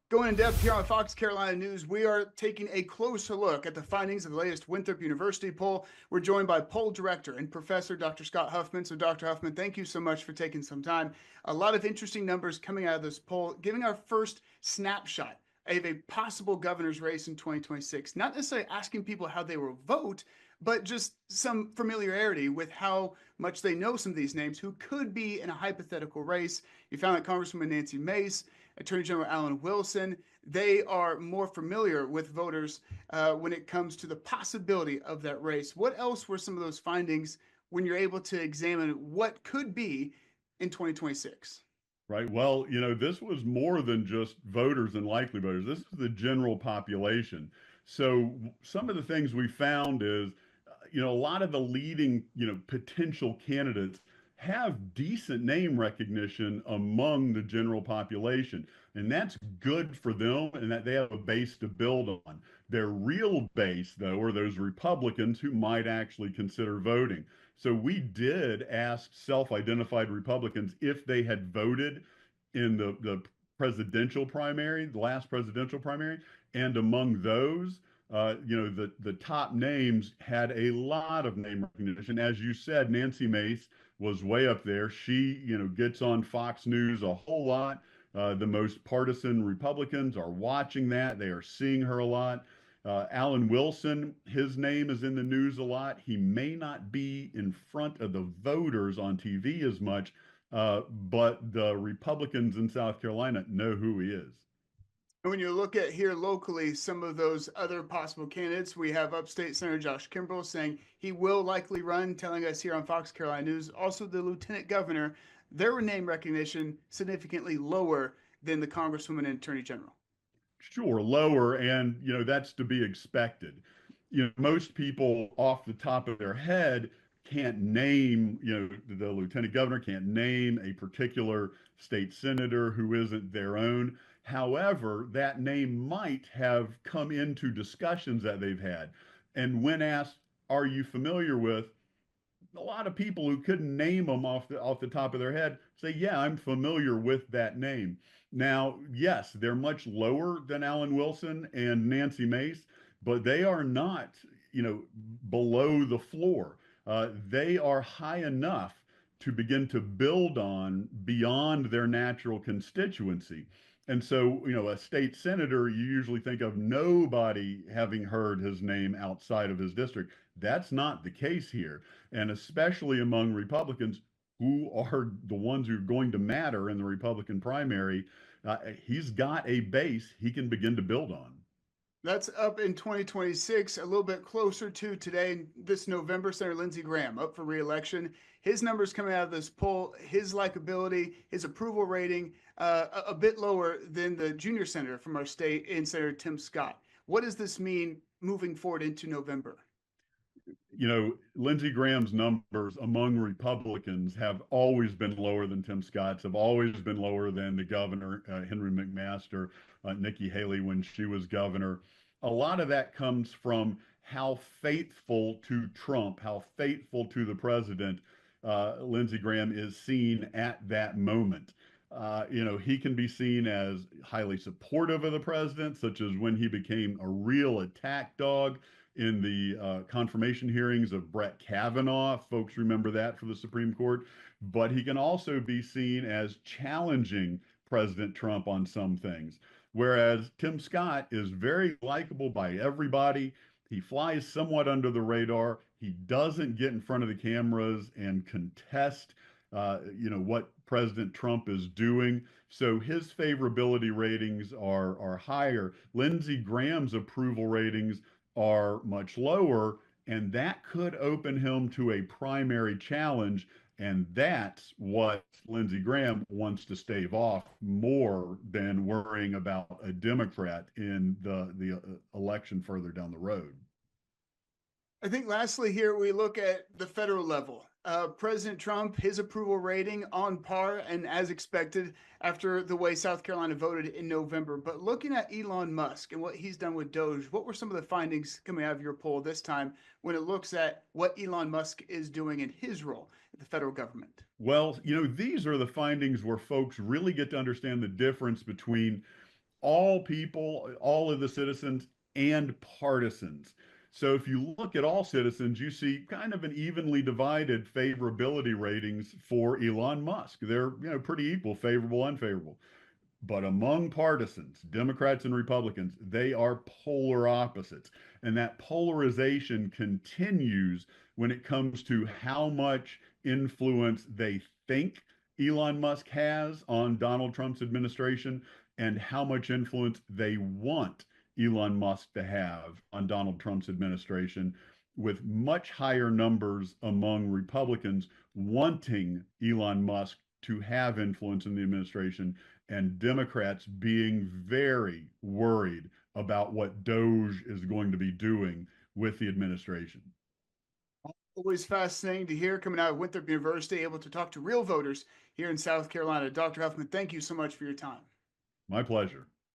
Going in depth here on Fox Carolina News, we are taking a closer look at the findings of the latest Winthrop University poll. We're joined by poll director and professor Dr. Scott Huffman. So, Dr. Huffman, thank you so much for taking some time. A lot of interesting numbers coming out of this poll, giving our first snapshot of a possible governor's race in 2026. Not necessarily asking people how they will vote, but just some familiarity with how much they know some of these names who could be in a hypothetical race. You found that Congresswoman Nancy Mace, Attorney General Alan Wilson, they are more familiar with voters when it comes to the possibility of that race. What else were some of those findings when you're able to examine what could be in 2026? Right. Well, this was more than just voters and likely voters. This is the general population. So some of the things we found is, a lot of the leading, potential candidates have decent name recognition among the general population. And that's good for them and that they have a base to build on. Their real base, though, are those Republicans who might actually consider voting. So we did ask self-identified Republicans if they had voted in the presidential primary, the last presidential primary, and among those, the top names had a lot of name recognition. As you said, Nancy Mace was way up there. She, gets on Fox News a whole lot. The most partisan Republicans are watching that. They are seeing her a lot. Alan Wilson, his name is in the news a lot. He may not be in front of the voters on TV as much, but the Republicans in South Carolina know who he is. And when you look at here locally, some of those other possible candidates, we have upstate Senator Josh Kimbrell saying he will likely run, telling us here on Fox Carolina News. Also, the lieutenant governor, their name recognition significantly lower than the congresswoman and attorney general. Sure, lower, and that's to be expected. Most people off the top of their head can't name, the lieutenant governor can't name a particular state senator who isn't their own. However, that name might have come into discussions that they've had. And when asked, are you familiar with, a lot of people who couldn't name them off the top of their head say, yeah, I'm familiar with that name. Now, yes, they're much lower than Alan Wilson and Nancy Mace, but they are not, below the floor. They are high enough to begin to build on beyond their natural constituency. And so, a state senator, you usually think of nobody having heard his name outside of his district. That's not the case here. And especially among Republicans who are the ones who are going to matter in the Republican primary, he's got a base he can begin to build on. That's up in 2026, a little bit closer to today, this November. Senator Lindsey Graham up for reelection. His numbers coming out of this poll, his likability, his approval rating, a bit lower than the junior senator from our state in Senator Tim Scott. What does this mean moving forward into November? Lindsey Graham's numbers among Republicans have always been lower than Tim Scott's, have always been lower than the governor, Henry McMaster, Nikki Haley when she was governor. A lot of that comes from how faithful to Trump, how faithful to the president Lindsey Graham is seen at that moment. He can be seen as highly supportive of the president, such as when he became a real attack dog in the confirmation hearings of Brett Kavanaugh. Folks remember that for the Supreme Court. But he can also be seen as challenging President Trump on some things. Whereas Tim Scott is very likable by everybody. He flies somewhat under the radar. He doesn't get in front of the cameras and contest, what President Trump is doing. So his favorability ratings are higher. Lindsey Graham's approval ratings are much lower, and that could open him to a primary challenge. And that's what Lindsey Graham wants to stave off more than worrying about a Democrat in the election further down the road. I think lastly here we look at the federal level. President Trump, his approval rating on par and as expected after the way South Carolina voted in November. But looking at Elon Musk and what he's done with Doge, what were some of the findings coming out of your poll this time when it looks at what Elon Musk is doing in his role at the federal government? Well, these are the findings where folks really get to understand the difference between all people, all of the citizens, and partisans. So if you look at all citizens, you see kind of an evenly divided favorability ratings for Elon Musk. They're, pretty equal, favorable, unfavorable. But among partisans, Democrats and Republicans, they are polar opposites. And that polarization continues when it comes to how much influence they think Elon Musk has on Donald Trump's administration and how much influence they want Elon Musk to have on Donald Trump's administration, with much higher numbers among Republicans wanting Elon Musk to have influence in the administration and Democrats being very worried about what Doge is going to be doing with the administration. Always fascinating to hear coming out of Winthrop University, able to talk to real voters here in South Carolina. Dr. Huffman, thank you so much for your time. My pleasure.